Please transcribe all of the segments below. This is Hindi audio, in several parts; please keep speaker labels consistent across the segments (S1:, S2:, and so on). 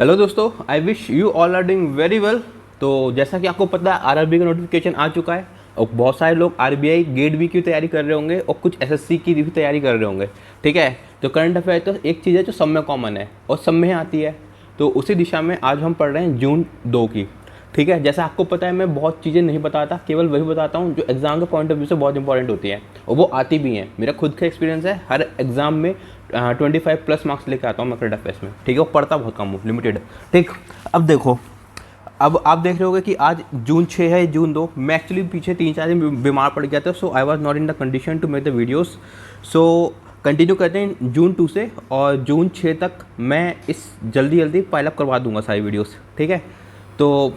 S1: हेलो दोस्तों, I wish you all are doing very well. तो जैसा कि आपको पता है आरआरबी का नोटिफिकेशन आ चुका है और बहुत सारे लोग आरबीआई गेट बी की तैयारी कर रहे होंगे और कुछ एसएससी की भी तैयारी कर रहे होंगे। ठीक है, तो करंट अफेयर तो एक चीज़ है जो सब में कॉमन है और सब में आती है। तो उसी दिशा में आज हम पढ़ रहे हैं जून 2 की। ठीक है, जैसा आपको पता है मैं बहुत चीज़ें नहीं बताता, केवल वही बताता हूँ जो एग्जाम के पॉइंट ऑफ व्यू से बहुत इंपॉर्टेंट होती है और वो आती भी हैं। मेरा खुद का एक्सपीरियंस है, हर एग्जाम में 25+ मार्क्स लेके आता हूँ मैं करंट अफेयर्स में। ठीक है, वो पढ़ता बहुत कम हूँ, लिमिटेड। ठीक, अब देखो, अब आप देख रहे होगे कि आज जून 6 है, जून 2। मैं एक्चुअली पीछे 3-4 दिन बीमार पड़ गया था, so I was not in the condition to make the videos. So continue करते हैं जून 2 से और जून 6 तक मैं इस जल्दी पाइल अप करवा दूंगा सारी वीडियोस। ठीक है, तो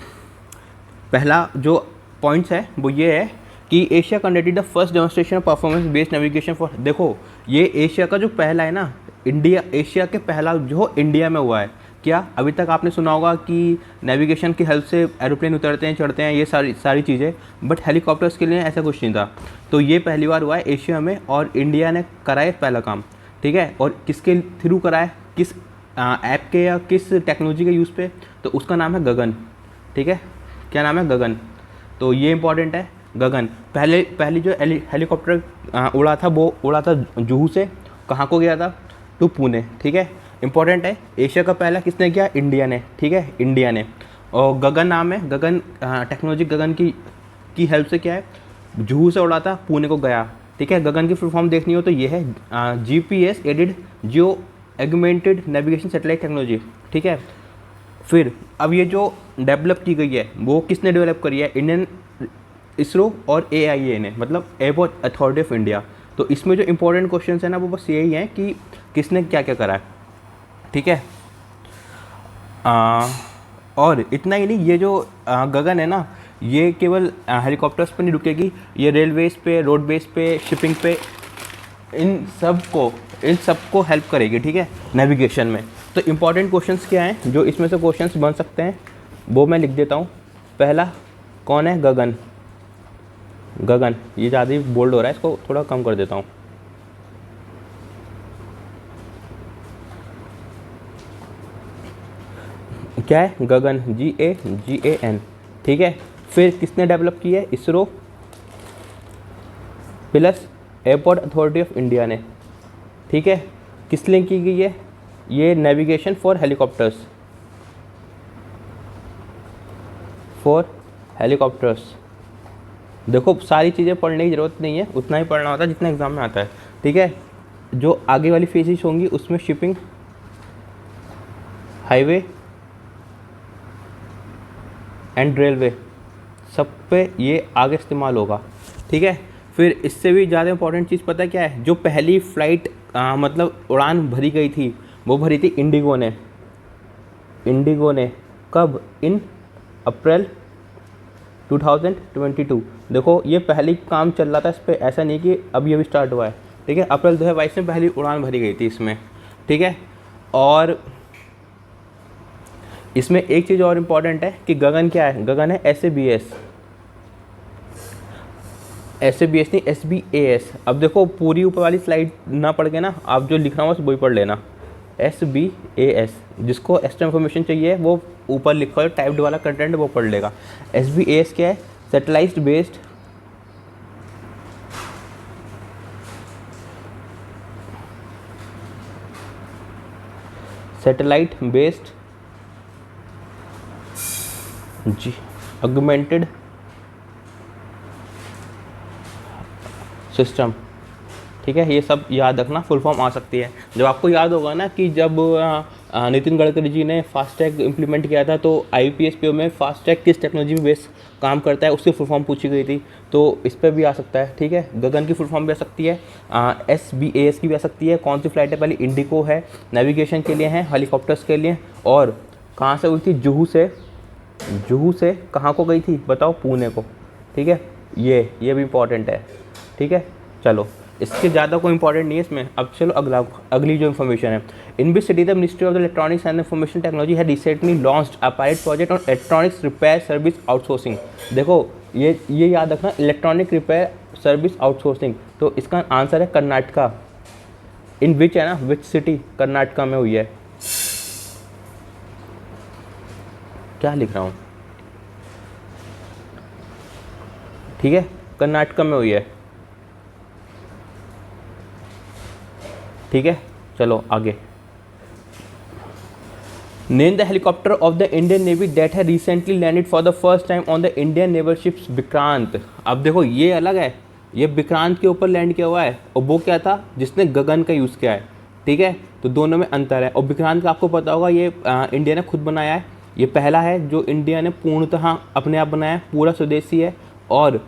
S1: पहला जो पॉइंट्स है वो ये है कि Asia conducted the first demonstration performance based navigation for. देखो, ये एशिया का जो पहला है ना, इंडिया एशिया के पहला जो इंडिया में हुआ है। क्या अभी तक आपने सुना होगा कि नेविगेशन की हेल्प से एरोप्लेन उतरते हैं, चढ़ते हैं, ये सारी चीज़ें, बट हेलीकॉप्टर्स के लिए ऐसा कुछ नहीं था। तो ये पहली बार हुआ है एशिया में और इंडिया ने कराया पहला काम। ठीक है, और किसके थ्रू कराया, किस ऐप के या किस टेक्नोलॉजी के यूज़ पे, तो उसका नाम है गगन। ठीक है, क्या नाम है, गगन। तो ये इंपॉर्टेंट है, गगन। पहली जो हेलीकॉप्टर उड़ा था वो उड़ा था जुहू से, कहाँ को गया था, टू पुणे। ठीक है, इंपॉर्टेंट है। एशिया का पहला किसने किया, इंडिया ने। ठीक है, इंडिया ने। और गगन नाम है, गगन टेक्नोलॉजी गगन की हेल्प से क्या है, जुहू से उड़ा था, पुणे को गया। ठीक है, गगन की फुल फॉर्म देखनी हो तो ये है GPS aided geo augmented navigation satellite technology. ठीक है, फिर अब ये जो डेवलप की गई है वो किसने डेवलप करी है, इंडियन इसरो और AIA ने, मतलब एयरपोर्ट अथॉरिटी ऑफ इंडिया। तो इसमें जो इंपॉर्टेंट क्वेश्चंस है ना वो बस यही हैं कि किसने क्या क्या करा है। ठीक है, और इतना ही नहीं, ये जो गगन है ना, ये केवल हेलीकॉप्टर्स पर नहीं रुकेगी, ये रेलवेज पे, रोडवेज पे, शिपिंग पे, इन सब को हेल्प करेगी। ठीक है, नेविगेशन में। तो इंपॉर्टेंट क्वेश्चंस क्या हैं जो इसमें से क्वेश्चंस बन सकते हैं वो मैं लिख देता हूँ। पहला कौन है, गगन। गगन, ये ज़्यादा ही बोल्ड हो रहा है, इसको थोड़ा कम कर देता हूँ। क्या है, गगन, GAGAN। ठीक है, फिर किसने डेवलप की है, ISRO plus airport authority of India ने। ठीक है, किस लिए की गई है, ये नेविगेशन फॉर हेलीकॉप्टर्स। देखो, सारी चीज़ें पढ़ने की ज़रूरत नहीं है, उतना ही पढ़ना होता है जितना एग्जाम में आता है। ठीक है, जो आगे वाली फेजेस होंगी उसमें शिपिंग, हाईवे एंड रेलवे, सब पे ये आगे इस्तेमाल होगा। ठीक है, फिर इससे भी ज़्यादा इंपॉर्टेंट चीज़ पता है क्या है, जो पहली फ्लाइट मतलब उड़ान भरी गई थी वो भरी थी इंडिगो ने। कब, इन अप्रैल 2022। देखो, ये पहली काम चल रहा था इस पर, ऐसा नहीं कि अभी अभी स्टार्ट हुआ है। ठीक है, अप्रैल 2022 में पहली उड़ान भरी गई थी इसमें। ठीक है, और इसमें एक चीज़ और इम्पॉर्टेंट है कि गगन क्या है, गगन है SABS नहीं, SBAS। अब देखो, पूरी ऊपर वाली स्लाइड ना पढ़ के ना, आप जो लिख रहा हूँ बस वही पढ़ लेना, SBAS। जिसको एक्स्ट्रा इन्फॉर्मेशन चाहिए वो ऊपर लिखा है, टाइप्ड वाला कंटेंट वो पढ़ लेगा। SBAS क्या है, सैटेलाइट बेस्ड जी ऑगमेंटेड सिस्टम। ठीक है, ये सब याद रखना, फुल फॉर्म आ सकती है। जब आपको याद होगा ना कि जब नितिन गडकरी जी ने फास्टैग इम्प्लीमेंट किया था तो IPSPO में फास्टैग किस टेक्नोलॉजी में बेस काम करता है उसकी फुल फॉर्म पूछी गई थी, तो इस पर भी आ सकता है। ठीक है, गगन की फुल फॉर्म भी आ सकती है, SBAS की भी आ सकती है। कौन सी फ्लाइट है, पहले इंडिगो है, नेविगेशन के लिए है, हेलीकॉप्टर्स के लिए। और कहाँ से हुई थी, जुहू से कहाँ को गई थी बताओ, पुणे को। ठीक है, ये भी इम्पॉर्टेंट है। ठीक है, चलो, इसके ज़्यादा कोई इंपॉर्टेंट नहीं है इसमें। अब चलो अगली जो इन्फॉर्मेशन है, in which city the ministry of the electronics and information technology है recently launched a pilot project on electronics repair service outsourcing. देखो, ये याद रखना, इलेक्ट्रॉनिक रिपेयर सर्विस आउटसोर्सिंग। तो इसका आंसर है कर्नाटका। इन विच है ना, विच सिटी, कर्नाटका में हुई है। क्या लिख रहा हूँ, ठीक है, कर्नाटक में हुई है, ठीक है। चलो आगे, name the helicopter of the Indian navy that है recently landed for the first time on the Indian naval ships Vikrant. अब देखो ये अलग है, ये विक्रांत के ऊपर लैंड किया हुआ है, और वो क्या था जिसने गगन का यूज़ किया है, ठीक है। तो दोनों में अंतर है, और विक्रांत का आपको पता होगा ये इंडिया ने खुद बनाया है, ये पहला है जो इंडिया ने पूर्णतः अपने आप बनाया है, पूरा स्वदेशी है, और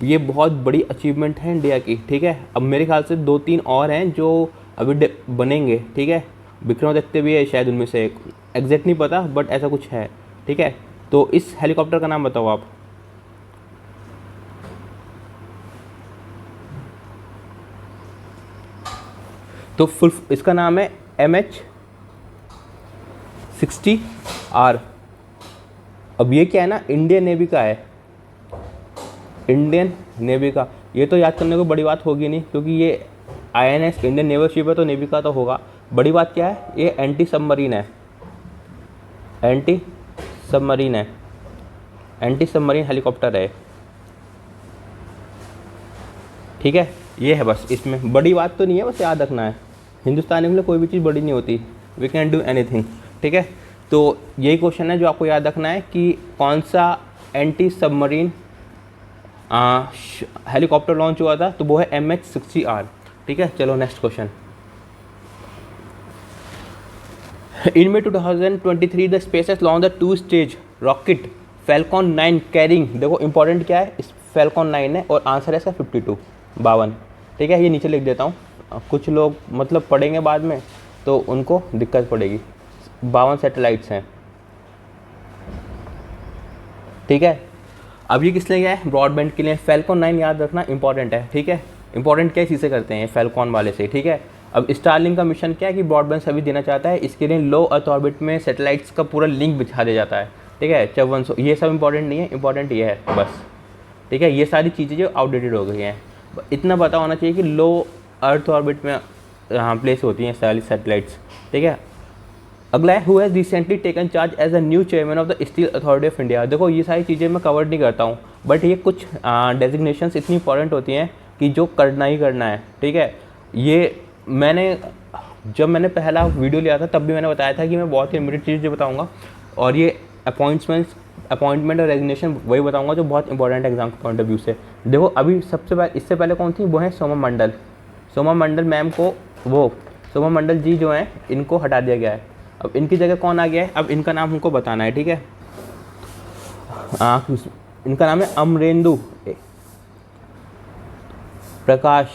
S1: ये बहुत बड़ी अचीवमेंट है इंडिया की, ठीक है। अब मेरे ख्याल से 2-3 और हैं जो अभी बनेंगे, ठीक है। विक्रमादित्य भी है शायद उनमें से एक, एग्जैक्ट नहीं पता बट ऐसा कुछ है, ठीक है। तो इस हेलीकॉप्टर का नाम बताओ आप। तो फुल इसका नाम है MH-60R। अब ये क्या है ना, इंडियन नेवी का है, इंडियन नेवी का। ये तो याद करने को बड़ी बात होगी नहीं, क्योंकि ये INS इंडियन नेवल शिप है, तो नेवी का तो होगा। बड़ी बात क्या है, ये एंटी सबमरीन है, एंटी सबमरीन है, एंटी सबमरीन हेलीकॉप्टर है, ठीक है। ये है बस, इसमें बड़ी बात तो नहीं है, बस याद रखना है, हिंदुस्तान के लिए कोई भी चीज़ बड़ी नहीं होती, वी कैन डू एनीथिंग, ठीक है। तो यही क्वेश्चन है जो आपको याद रखना है कि कौन सा एंटी सबमरीन हेलीकॉप्टर लॉन्च हुआ था, तो वो है MH-60R, ठीक है। चलो next question. In May 2023 the space launch the 2-stage rocket Falcon 9 carrying, देखो इंपॉर्टेंट क्या है, इस फैल्कॉन 9 है, और आंसर है इसका 52, ठीक है। ये नीचे लिख देता हूँ, कुछ लोग मतलब पढ़ेंगे बाद में तो उनको दिक्कत पड़ेगी। 52 सैटेलाइट्स हैं, ठीक है। अब ये किस लिए गया है, ब्रॉडबैंड के लिए। फैल्कॉन 9 याद रखना इंपॉर्टेंट है, ठीक है। इंपॉर्टेंट क्या चीज़ें करते हैं फैल्कॉन वाले से, ठीक है। अब स्टारलिंक का मिशन क्या है कि ब्रॉडबैंड सभी देना चाहता है, इसके लिए लो अर्थ ऑर्बिट में सैटेलाइट्स का पूरा लिंक बिछा दिया जाता है, ठीक है। 5400, ये सब इंपॉर्टेंट नहीं है, इंपॉर्टेंट ये है बस, ठीक है। ये सारी चीज़ें जो आउटडेटेड हो गई हैं, इतना पता होना चाहिए कि लो अर्थ ऑर्बिट में यहाँ प्लेस होती हैं सारी सैटेलाइट्स, ठीक है। अगला है, who has recently taken charge as a new chairman of the steel authority of India. देखो ये सारी चीज़ें मैं कवर नहीं करता हूँ, बट ये कुछ डेजिग्नेशंस इतनी इंपॉर्टेंट होती हैं कि जो करना ही करना है, ठीक है। ये जब मैंने पहला वीडियो लिया था तब भी मैंने बताया था कि मैं बहुत ही लिमिटेड चीज़ें बताऊँगा, और ये अपॉइंटमेंट और रेजिग्नेशन वही बताऊँगा जो बहुत इंपॉर्टेंट है एग्जाम के पॉइंट ऑफ व्यू से। देखो अभी सबसे पहले, इससे पहले कौन थी, वो है सोमा मंडल। सोमा मंडल मैम को, वो सोमा मंडल जी जो हैं इनको हटा दिया गया है। अब इनकी जगह कौन आ गया है, अब इनका नाम हमको बताना है, ठीक है। इनका नाम है अमरेंदु प्रकाश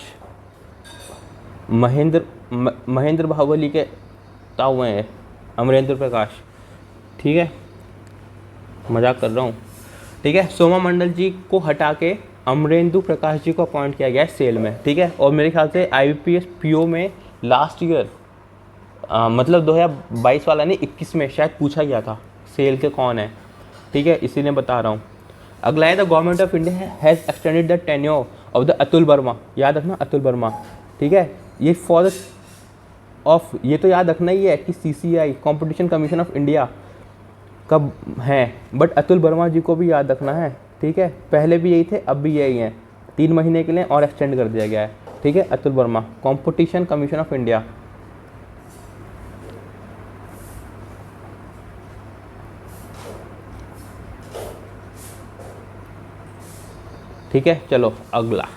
S1: महेंद्र बाहुबली के ताऊ हैं अमरेंद्र प्रकाश, ठीक है, मजाक कर रहा हूँ, ठीक है। सोमा मंडल जी को हटा के अमरेंदु प्रकाश जी को अपॉइंट किया गया है सेल में, ठीक है। और मेरे ख्याल से IBPS PO में लास्ट ईयर मतलब 2022 वाला नहीं 21 में शायद पूछा गया था सेल के कौन है, ठीक है, इसीलिए बता रहा हूँ। अगला है, the government of India has extended the tenure of the Atul Verma. याद रखना अतुल वर्मा, ठीक है। ये फॉर ऑफ, ये तो याद रखना ही है कि CCI competition commission of India कब हैं, बट अतुल वर्मा जी को भी याद रखना है, ठीक है। पहले भी यही थे, अब भी यही हैं, 3 महीने के लिए और एक्सटेंड कर दिया गया है, ठीक है। Atul Verma, competition commission of India, ठीक है। चलो अगला,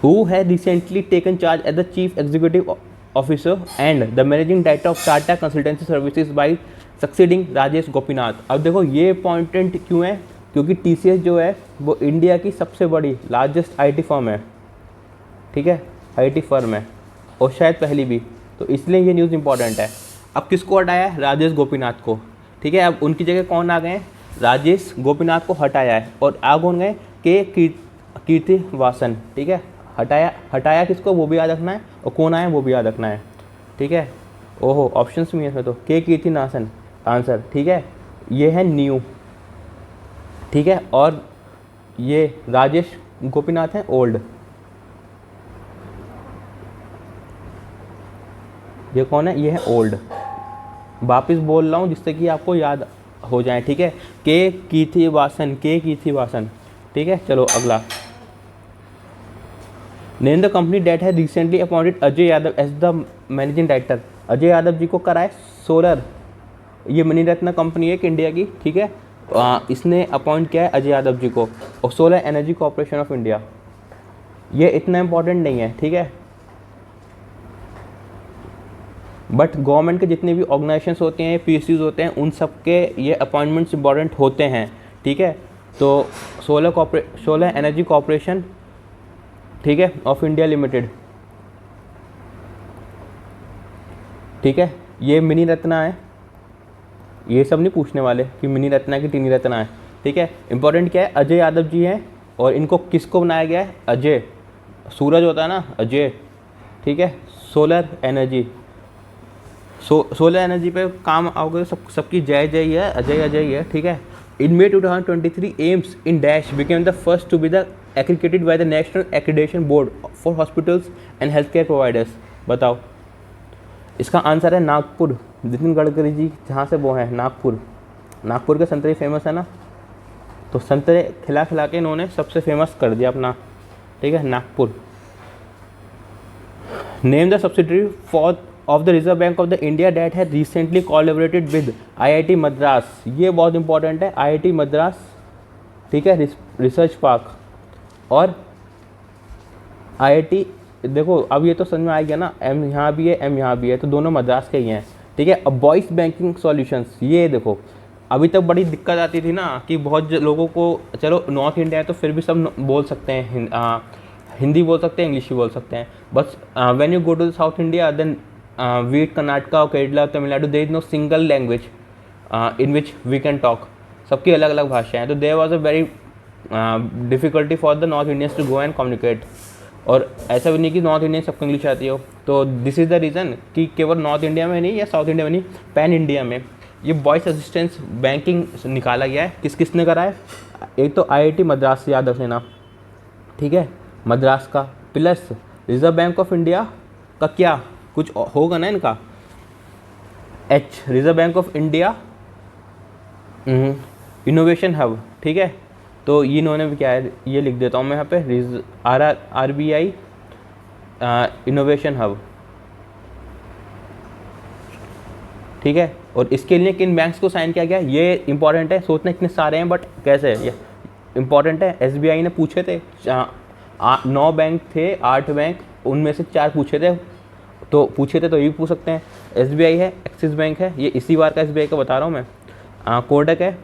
S1: who has recently taken charge as the chief executive officer and the managing director of Tata consultancy services by succeeding Rajesh Gopinath. अब देखो ये इंपॉर्टेंट क्यों है, क्योंकि TCS जो है वो इंडिया की सबसे बड़ी लार्जेस्ट IT फर्म है, ठीक है, IT फर्म है, और शायद पहली भी, तो इसलिए ये न्यूज़ इंपॉर्टेंट है। अब किसको हटाया है, राजेश गोपीनाथ को, ठीक है। अब उनकी जगह कौन आ गए हैं, राजेश गोपीनाथ को हटाया है, और आ कौन गए, कीर्तिवासन, ठीक है। हटाया किसको वो भी याद रखना है, और कौन आया वो भी याद रखना है, ठीक है। ओहो ऑप्शंस में इसमें तो कीर्तिवासन आंसर, ठीक है। ये है न्यू, ठीक है, और ये राजेश गोपीनाथ हैं ओल्ड, ये कौन है, ये है ओल्ड, वापस बोल रहा हूँ जिससे कि आपको याद हो जाए, ठीक है। के कीर्तिवासन, ठीक है। चलो अगला, नेम द कंपनी डेट है recently appointed Ajay Yadav as the managing director. Ajay Yadav ji को कराए सोलर, ये मणिरत्न कंपनी है एक इंडिया की, ठीक है। इसने अपॉइंट किया है अजय यादव जी को, और solar energy corporation of India. ये इतना इंपॉर्टेंट नहीं है, ठीक है, बट गवर्नमेंट के जितने भी ऑर्गेनाइजेशंस होते हैं, पीएसयूज होते हैं, उन सब के ये अपॉइंटमेंट्स इंपॉर्टेंट होते हैं, ठीक है। तो सोलर एनर्जी कॉर्पोरेशन, ठीक है, ऑफ इंडिया लिमिटेड, ठीक है। ये मिनी रत्ना है, ये सब नहीं पूछने वाले कि मिनी रत्ना की टिनी रत्ना है, ठीक है। इंपॉर्टेंट क्या है, अजय यादव जी हैं, और इनको किसको बनाया गया है, अजय, सूरज होता है ना, अजय, ठीक है। सोलर एनर्जी, सोलर एनर्जी पे काम आओगे सबकी जय जय है, अजय अजय है, ठीक है। In May 2023 AIIMS in dash became the first to be the accredited by the National Accreditation Board for Hospitals and Healthcare Providers। बताओ, इसका आंसर है नागपुर। नितिन गडकरी जी जहाँ से वो हैं, नागपुर के संतरे फेमस है ना, तो संतरे खिला खिला के इन्होंने सबसे फेमस कर दिया अपना, ठीक है, Nagpur. Name the subsidiary for of the reserve bank of the India that है recently collaborated with IIT Madras. ये बहुत इंपॉर्टेंट है, IIT मद्रास, ठीक है, रिसर्च पार्क और IIT। देखो अब ये तो समझ में आ गया ना, M यहाँ भी है, M यहाँ भी है, तो दोनों मद्रास के ही हैं, ठीक है। अब वॉइस बैंकिंग सॉल्यूशंस, ये देखो अभी तक बड़ी दिक्कत आती थी ना कि बहुत लोगों को, चलो नॉर्थ इंडिया है तो फिर भी सब बोल सकते हैं, हिंदी बोल सकते हैं, इंग्लिश भी बोल सकते हैं, बस when you go to the south India then with Karnataka, Kerala, Tamil Nadu, there is no single language in which we can talk. सबकी अलग अलग भाषाएं हैं, तो there was a very difficulty for the north Indians to go and communicate. और ऐसा भी नहीं कि नॉर्थ इंडियन सबको इंग्लिश आती हो, तो दिस इज़ द रीज़न कि केवल नॉर्थ इंडिया में नहीं या साउथ इंडिया में नहीं, पैन इंडिया में ये वॉइस असिस्टेंस बैंकिंग निकाला गया है। किसने करा है, एक तो IIT मद्रास याद रख लेना, ठीक है, मद्रास का, plus reserve bank of India का क्या कुछ होगा ना इनका, H, reserve bank of India innovation hub, ठीक है। तो ये इन्होंने भी क्या है, ये लिख देता हूँ मैं यहाँ पे, RBI इनोवेशन हब, ठीक है। और इसके लिए किन बैंक्स को साइन किया गया, ये इंपॉर्टेंट है, सोचना इतने सारे हैं बट कैसे ये इंपॉर्टेंट है। SBI ने पूछे थे 9 बैंक थे, 8 बैंक, उनमें से 4 पूछे थे तो ये भी पूछ सकते हैं। SBI है, एक्सिस बैंक है, ये इसी बार का SBI का बता रहा हूँ मैं, कोटक है,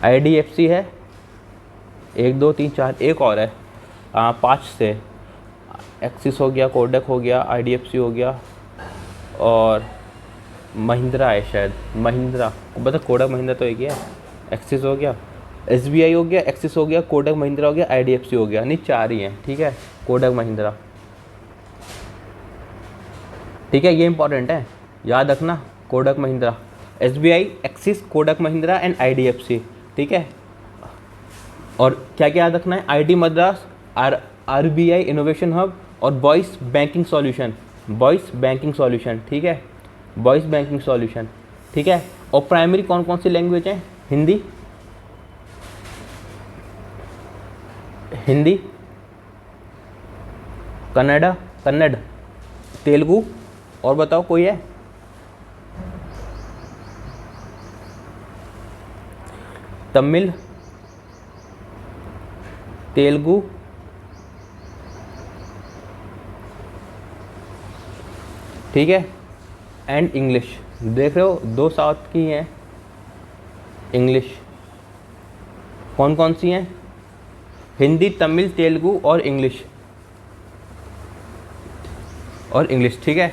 S1: IDFC है, 1 2 3 4, एक और है 5 से, एक्सिस हो गया, कोटक हो गया, IDFC हो गया, और महिंद्रा है शायद, महिंद्रा, बता, कोटक महिंद्रा तो एक ही है, एक्सिस हो गया, SBI हो गया, एक्सिस हो गया, कोटक महिंद्रा हो गया, IDFC हो गया, नहीं 4 ही हैं, ठीक है, कोटक महिंद्रा, ठीक है। ये इंपॉर्टेंट है, याद रखना, Kotak Mahindra, SBI, axis, Kotak Mahindra and IDFC, ठीक है। और क्या क्या याद रखना है, IIT Madras, RBI innovation hub और वॉइस बैंकिंग सॉल्यूशन, ठीक है, वॉइस बैंकिंग सॉल्यूशन, ठीक है। और प्राइमरी कौन कौन सी लैंग्वेज हैं, हिंदी, कन्नड़, तेलुगु, और बताओ कोई है, तमिल, तेलुगु, ठीक है, एंड इंग्लिश। देख रहे हो 2 साउथ की हैं, इंग्लिश कौन कौन सी हैं, हिंदी, तमिल, तेलुगु और इंग्लिश, ठीक है।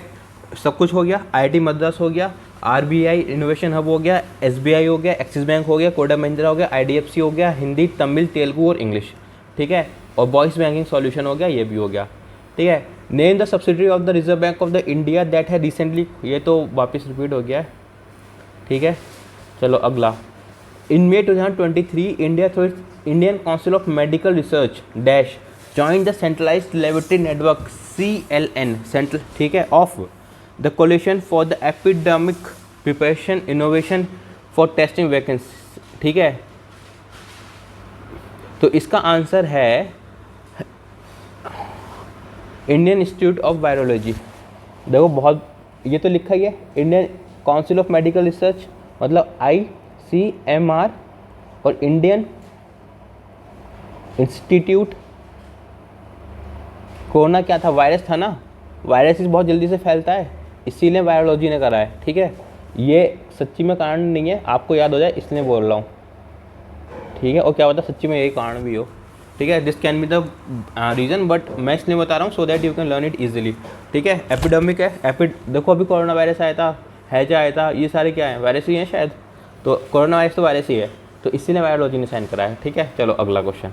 S1: सब कुछ हो गया, IIT मद्रास हो गया, RBI इनोवेशन हब हो गया, SBI हो गया, एक्सिस बैंक हो गया, कोटक महिंद्रा हो गया, IDFC हो गया, हिंदी, तमिल, तेलुगु और इंग्लिश, ठीक है। और वॉइस बैंकिंग सॉल्यूशन हो गया, ये भी हो गया, ठीक है। Name the subsidiary of the reserve bank of the India that है रिसेंटली, ये तो वापस रिपीट हो गया है, ठीक है। चलो अगला, in May 2023 India through Indian council of medical research join the centralised laboratory network CLN, central, ठीक है, of the coalition for the epidemic preparation innovation for testing vacancy, ठीक है। तो इसका आंसर है इंडियन इंस्टीट्यूट ऑफ वायरोलॉजी। देखो बहुत, ये तो लिखा ही है Indian council of medical research, मतलब ICMR, और इंडियन इंस्टीट्यूट, कोरोना क्या था, वायरस था ना, वायरस बहुत जल्दी से फैलता है, इसीलिए वायरोलॉजी ने करा है, ठीक है। ये सच्ची में कारण नहीं है, आपको याद हो जाए इसलिए बोल रहा हूँ, ठीक है। और क्या पता सच्ची में यही कारण भी हो, ठीक है। This can be the reason, but मैं इसलिए बता रहा हूँ so that you can learn it easily, ठीक है। एपिडेमिक है, देखो अभी कोरोना वायरस आया था, हैजा आया था, ये सारे क्या हैं, वायरस ही हैं शायद, तो कोरोना वायरस तो वायरस ही है, तो इसीलिए वायरोलॉजी ने साइन करा है, ठीक है। चलो अगला question.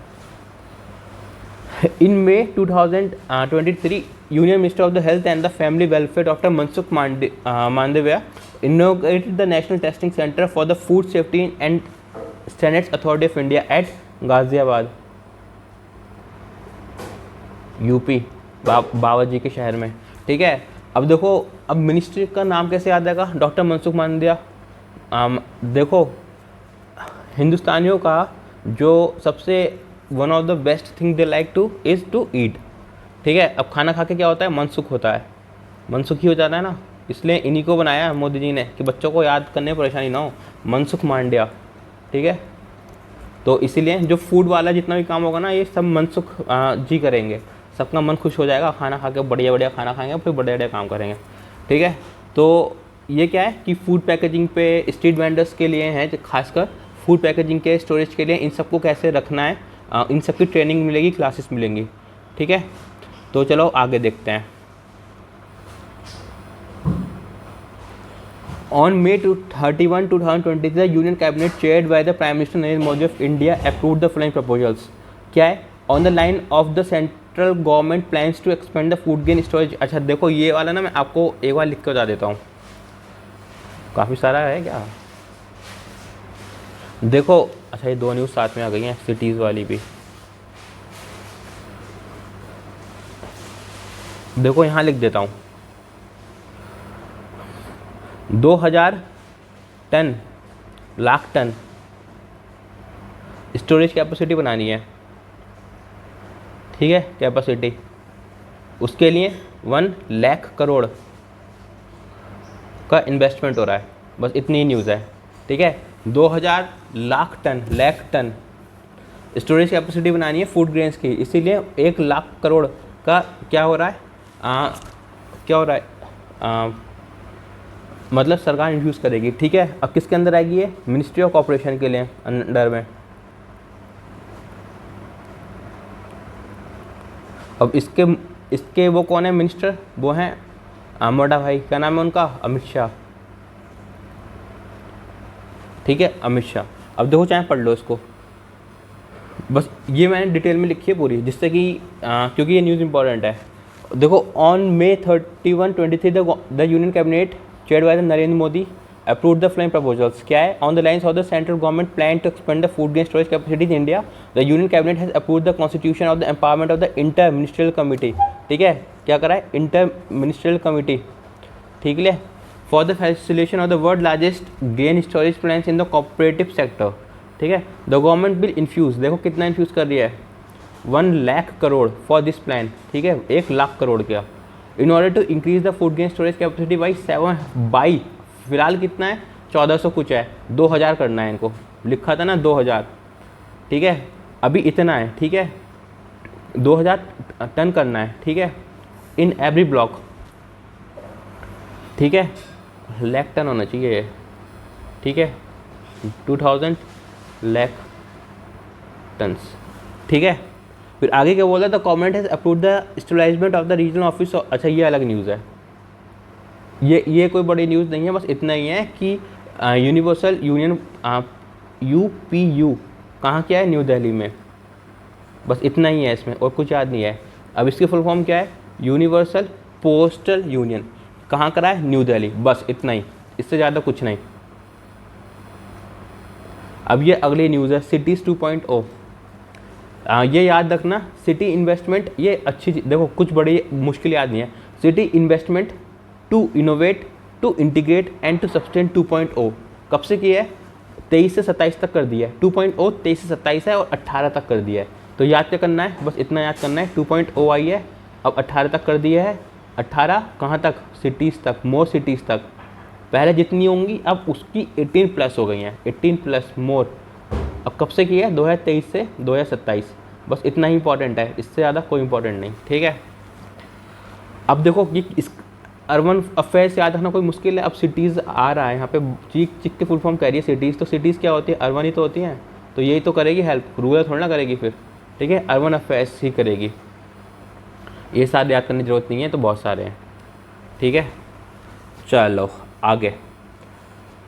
S1: In May 2023, Union Minister of the Health and the Family Welfare Dr. Mansukh Mandavia inaugurated the National Testing Center for the Food Safety and Standards Authority of India at Ghaziabad, UP, बाबा जी के शहर में, ठीक है। अब देखो, अब मिनिस्ट्री का नाम कैसे याद आएगा, डॉक्टर मनसुख मांडविया। देखो हिंदुस्तानियों का जो सबसे one of the best thing they like to is to eat, ठीक है। अब खाना खा के क्या होता है, मनसुख होता है, मनसुख ही हो जाता है ना, इसलिए इन्हीं को बनाया मोदी जी ने कि बच्चों को याद करने में परेशानी ना हो, मनसुख मांडविया, ठीक है। तो इसीलिए जो फूड वाला जितना भी काम होगा ना, ये सब मनसुख जी करेंगे, सबका मन खुश हो जाएगा, खाना खा के बढ़िया बढ़िया खाना खाएंगे, फिर बढ़िया बढ़िया काम करेंगे, ठीक है। तो ये क्या है कि फूड पैकेजिंग पे स्ट्रीट वेंडर्स के लिए है, खासकर फूड पैकेजिंग के स्टोरेज के लिए, इन सबको कैसे रखना है, इन सब की ट्रेनिंग मिलेगी, क्लासेस मिलेंगी, ठीक है। तो चलो आगे देखते हैं। On May 31, 2020, the Union Cabinet chaired by the Prime Minister Narendra Modi of India approved the following proposals. क्या है, on the line of the central government plans to expand the food grain storage। अच्छा देखो ये वाला ना मैं आपको एक बार लिख के बता देता हूँ, काफ़ी सारा है क्या, देखो। अच्छा ये दो न्यूज़ साथ में आ गई हैं, सिटीज़ वाली भी, देखो यहाँ लिख देता हूँ, 2000 ton, lakh ton storage capacity बनानी है, ठीक है, कैपेसिटी। उसके लिए 1 लाख करोड़ का इन्वेस्टमेंट हो रहा है, बस इतनी ही न्यूज़ है, ठीक है। 2000 लाख टन स्टोरेज कैपेसिटी बनानी है फूड ग्रेन्स की, इसीलिए 1 लाख करोड़ का क्या हो रहा है, क्या हो रहा है, मतलब सरकार इंट्रोड्यूस करेगी, ठीक है। अब किसके अंदर आएगी ये, मिनिस्ट्री ऑफ कॉर्पोरेशन के लिए अंडर में। अब इसके वो कौन है मिनिस्टर, वो हैं मोटा भाई, क्या नाम है उनका, अमित शाह, ठीक है, अमित शाह। अब देखो चाहे पढ़ लो इसको, बस ये मैंने डिटेल में लिखी है पूरी, जिससे कि क्योंकि ये न्यूज़ इंपॉर्टेंट है। देखो on May 31, 2023 the union cabinet chaired by the Narendra Modi approved the following proposals। क्या है, on the lines of the central government plan to expand the food grain storage capacity in India, the union cabinet has approved the constitution of the empowerment of the inter-ministerial committee, ठीक है, क्या करा है, inter-ministerial committee, ठीक है, for the facilitation of the world largest grain storage plants in the cooperative sector, ठीक है। the government will infuse, देखो कितना इन्फ्यूज़ कर रही है, 1 lakh crore for this plan, ठीक है, 1 लाख करोड़ क्या, in order to increase the food grain storage capacity by 7 फिलहाल कितना है, 1400 कुछ है, 2000 करना है इनको, लिखा था ना 2000, ठीक है, अभी इतना है, ठीक है, 2000 टन करना है, ठीक है, इन एवरी ब्लॉक, ठीक है, लाख टन होना चाहिए, ठीक है, 2000 लाख टन्स, ठीक है। फिर आगे क्या बोला, the government has approved the establishment of the regional office. अच्छा ये अलग न्यूज़ है, ये कोई बड़ी न्यूज़ नहीं है, बस इतना ही है कि यूनिवर्सल यूनियन UPU कहाँ क्या है, न्यू दिल्ली में, बस इतना ही है इसमें, और कुछ याद नहीं है। अब इसकी फुल फॉर्म क्या है, यूनिवर्सल पोस्टल यूनियन, कहाँ करा है, न्यू दिल्ली, बस इतना ही, इससे ज़्यादा कुछ नहीं। अब ये अगली न्यूज़ है, सिटीज़ 2.0। ये याद रखना, सिटी इन्वेस्टमेंट, ये अच्छी देखो कुछ बड़ी मुश्किल याद नहीं है, city investment to innovate, to integrate and to sustain 2.0। कब से किया है? 23 से 27 तक कर दिया है। 2.0 23 से 27 है और 18 तक कर दिया है। तो याद क्या करना है? बस इतना याद करना है, 2.0 आई है, अब 18 तक कर दिया है। 18 कहाँ तक? सिटीज़ तक, मोर सिटीज़ तक। पहले जितनी होंगी अब उसकी 18 प्लस हो गई हैं, 18 प्लस मोर। अब कब से किया है? 2023 से 2027। बस इतना ही इंपॉर्टेंट है, इससे ज़्यादा कोई इंपॉर्टेंट नहीं, ठीक है। अब देखो कि इस अर्बन अफेयर्स याद रखना कोई मुश्किल है। अब सिटीज़ आ रहा है यहाँ पे, चीख चीख के फुल फॉर्म कह रही है सिटीज़, तो सिटीज़ क्या होती है? अर्बन ही तो होती हैं, तो यही तो करेगी हेल्प, रूरल थोड़ा ना करेगी फिर, ठीक है। अर्बन अफेयर्स ही करेगी। ये सारे याद करने की जरूरत नहीं है, तो बहुत सारे हैं, ठीक है। चलो आगे।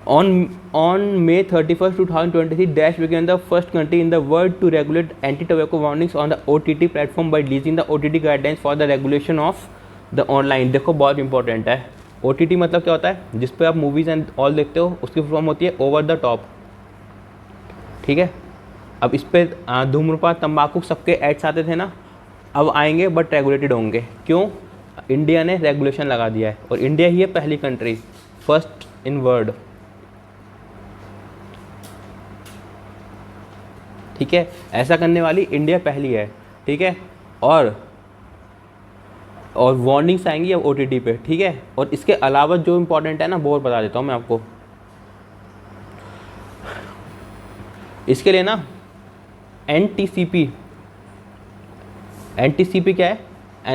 S1: On May 31st, 2023, Dash became the first country in the world to regulate anti-tobacco warnings on the OTT platform by releasing the OTT guidelines for the regulation of the online। देखो बहुत इंपॉर्टेंट है। OTT मतलब क्या होता है? जिस पे आप मूवीज़ एंड ऑल देखते हो, उसकी फॉर्म होती है ओवर द टॉप, ठीक है। अब इस पे धूम्रपान, तंबाकू सबके एड्स आते थे ना, अब आएंगे बट रेगुलेटेड होंगे। क्यों? इंडिया ने रेगुलेशन लगा दिया है, और इंडिया ही है पहली कंट्री, फर्स्ट इन वर्ल्ड, ठीक है। ऐसा करने वाली इंडिया पहली है, ठीक है। और वार्निंग्स आएंगी अब OTT पे, ठीक है। और इसके अलावा जो इम्पोर्टेंट है ना, वो और बता देता हूँ मैं आपको। इसके लिए ना NTCP क्या है?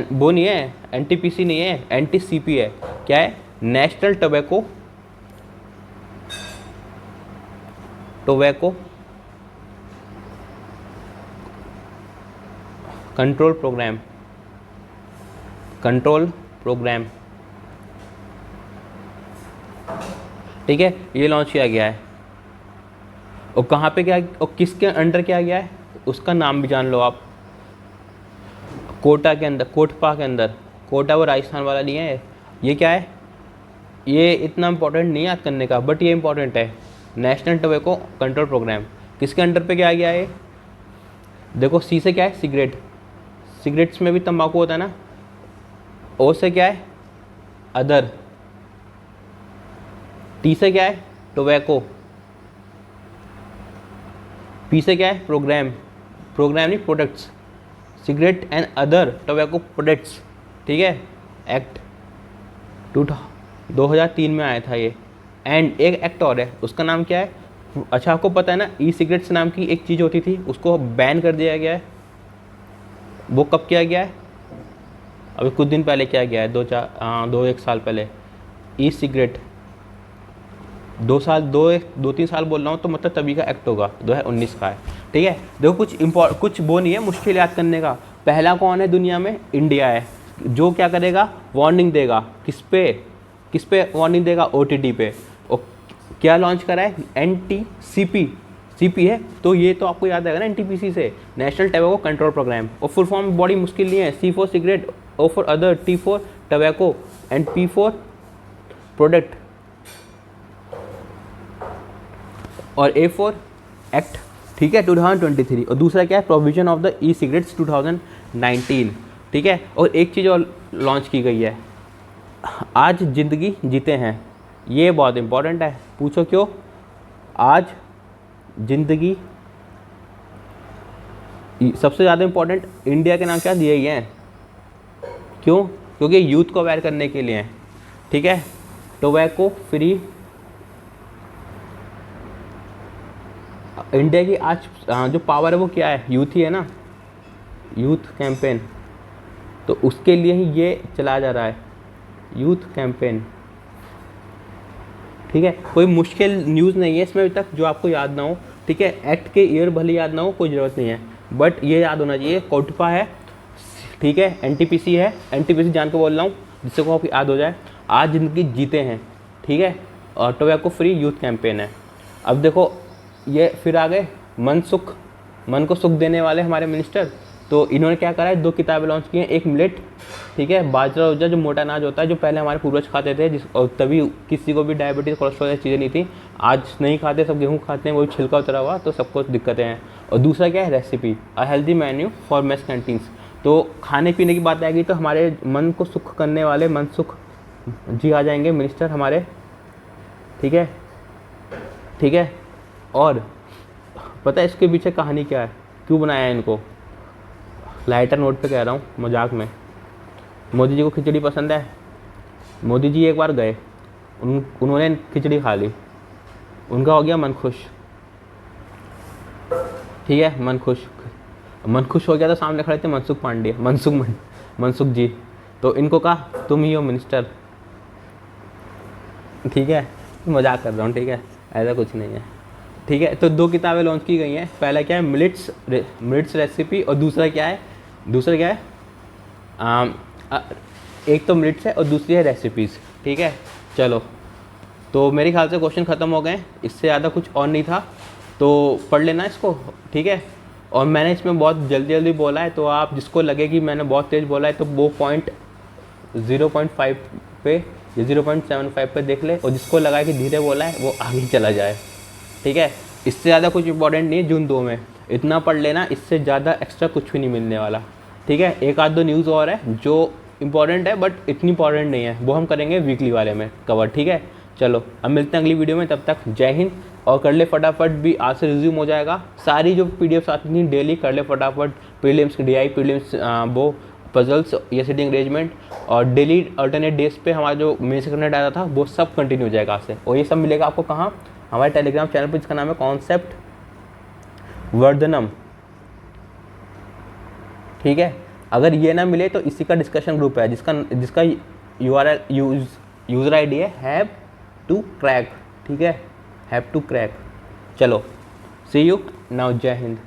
S1: वो नहीं है, NTPC नहीं है, NTCP है। क्या है? नेशनल टोबैको कंट्रोल प्रोग्राम, ठीक है। ये लॉन्च किया गया है, और कहाँ पे क्या, और किसके अंडर किया गया है, उसका नाम भी जान लो आप। कोटा के अंदर, कोटपा के अंदर। कोटा वो राजस्थान वाला नहीं है। ये क्या है? ये इतना इंपॉर्टेंट नहीं याद करने का, बट ये इंपॉर्टेंट है। नेशनल टोबैको कंट्रोल प्रोग्राम किसके अंडर पे क्या गया है? देखो, सी से क्या है? सिगरेट, सिगरेट्स में भी तंबाकू होता है ना। ओ से क्या है? अदर। टी से क्या है? टोबैको। पी से क्या है? प्रोग्राम नहीं, products, cigarette and other tobacco products, ठीक है। एक्ट 2003 में आया था ये। एंड एक एक्ट और है, उसका नाम क्या है? अच्छा, आपको पता है ना, ई सिगरेट्स नाम की एक चीज़ होती थी, उसको बैन कर दिया गया है। वो कब किया गया है? अभी कुछ दिन पहले किया गया है, 1 साल पहले। ई सिगरेट 2-3 साल बोल रहा हूँ, तो मतलब तभी का एक्ट होगा, 2019 का है, ठीक है। देखो कुछ वो नहीं है मुश्किल याद करने का। पहला कौन है दुनिया में? इंडिया है, जो क्या करेगा? वार्निंग देगा। किस पे वार्निंग देगा? OTT पे। और क्या लॉन्च करा है? NTCP है, तो ये तो आपको याद आएगा ना, NTPC से, नेशनल टोबैको कंट्रोल प्रोग्राम। और फुल फॉर्म बड़ी मुश्किल नहीं है। C for cigarette, O for other, T for tobacco and P for product, और A फॉर एक्ट, ठीक है, 2023। और दूसरा क्या है? Provision of the E cigarettes 2019, ठीक है। और एक चीज़ और लॉन्च की गई है, आज ज़िंदगी जीते हैं। ये बहुत इंपॉर्टेंट है, पूछो क्यों? आज ज़िंदगी सबसे ज़्यादा इंपॉर्टेंट इंडिया के नाम क्या दिए गए हैं? क्यों? क्योंकि यूथ को अवेयर करने के लिए हैं, ठीक है। टोबैको फ्री इंडिया की आज जो पावर है वो क्या है? यूथ ही है ना, यूथ कैंपेन। तो उसके लिए ही ये चलाया जा रहा है, यूथ कैंपेन, ठीक है। कोई मुश्किल न्यूज़ नहीं है इसमें अभी तक जो आपको याद ना हो, ठीक है। एक्ट के ईयर भले याद ना हो, कोई ज़रूरत नहीं है, बट ये याद होना चाहिए। कोटपा है, ठीक है। NTPC है, NTPC जान के बोल रहा हूँ जिससे को आपको याद हो जाए। आज ज़िंदगी जीते हैं, ठीक है। और टोबैको फ्री यूथ कैंपेन है। अब देखो, ये फिर आ गए मन को सुख देने वाले हमारे मिनिस्टर। तो इन्होंने क्या करा है? 2 किताबें लॉन्च की हैं। एक मिलेट, ठीक है, बाजरा उजरा, जो मोटा अनाज होता है, जो पहले हमारे पूर्वज खाते थे, और तभी किसी को भी डायबिटीज़, कोलेस्ट्रॉल जैसी चीज़ें नहीं थी। आज नहीं खाते, सब गेहूँ खाते हैं, वो छिलका उतरा हुआ, तो सबको दिक्कतें हैं। और दूसरा क्या है? Recipe, a healthy menu for mess canteens. तो खाने पीने की बात आएगी तो हमारे मन को सुख करने वाले मनसुख जी आ जाएंगे मिनिस्टर हमारे, ठीक है, ठीक है। और पता है इसके पीछे कहानी क्या है, क्यों बनाया है इनको? लाइटर नोट पे कह रहा हूँ, मजाक में। मोदी जी को खिचड़ी पसंद है। मोदी जी एक बार गए, उन्होंने खिचड़ी खा ली, उनका हो गया मन खुश, ठीक है, मन खुश हो गया। तो सामने खड़े थे मनसुख जी, तो इनको कहा तुम ही हो मिनिस्टर, ठीक है, मजाक कर रहा हूँ, ठीक है, ऐसा कुछ नहीं है, ठीक है। तो 2 किताबें लॉन्च की गई हैं, पहला क्या है मिलिट्स रेसिपी, और दूसरा क्या है एक तो मिलिट्स है और दूसरी है रेसिपीज़, ठीक है। चलो, तो मेरे ख्याल से क्वेश्चन ख़त्म हो गए, इससे ज़्यादा कुछ और नहीं था, तो पढ़ लेना इसको, ठीक है। और मैंने इसमें बहुत जल्दी जल्दी बोला है, तो आप जिसको लगे कि मैंने बहुत तेज़ बोला है तो वो 0.5 पे या 0.75 पे देख ले, और जिसको लगा कि धीरे बोला है वो आगे चला जाए, ठीक है। इससे ज़्यादा कुछ इंपॉर्टेंट नहीं है जून 2 में, इतना पढ़ लेना, इससे ज़्यादा एक्स्ट्रा कुछ भी नहीं मिलने वाला, ठीक है। एक आध दो न्यूज़ और है जो इंपॉर्टेंट है बट इतनी इंपॉर्टेंट नहीं है, वो हम करेंगे वीकली वाले में कवर, ठीक है। चलो अब मिलते हैं अगली वीडियो में, तब तक जय हिंद। और कर ले फटाफट, भी आज से रिज्यूम हो जाएगा, सारी जो पीडीएफ आती थी डेली कर ले फटाफट, प्रीलिम्स की DI, प्रीलिम्स वो पजल्स या सिटिंग अरेंजमेंट, और डेली अल्टरनेट डेज पे हमारा जो मेन से करने आया था वो सब कंटिन्यू हो जाएगा आज से। और ये सब मिलेगा आपको कहाँ? हमारे टेलीग्राम चैनल पर, जिसका नाम है कॉन्सेप्ट वर्धनम, ठीक है। अगर ये ना मिले तो इसी का डिस्कशन ग्रुप है, जिसका यूज़र ID है हैव टू क्रैक, ठीक है, हैव टू क्रैक। चलो सी यू नाउ, जय हिंद।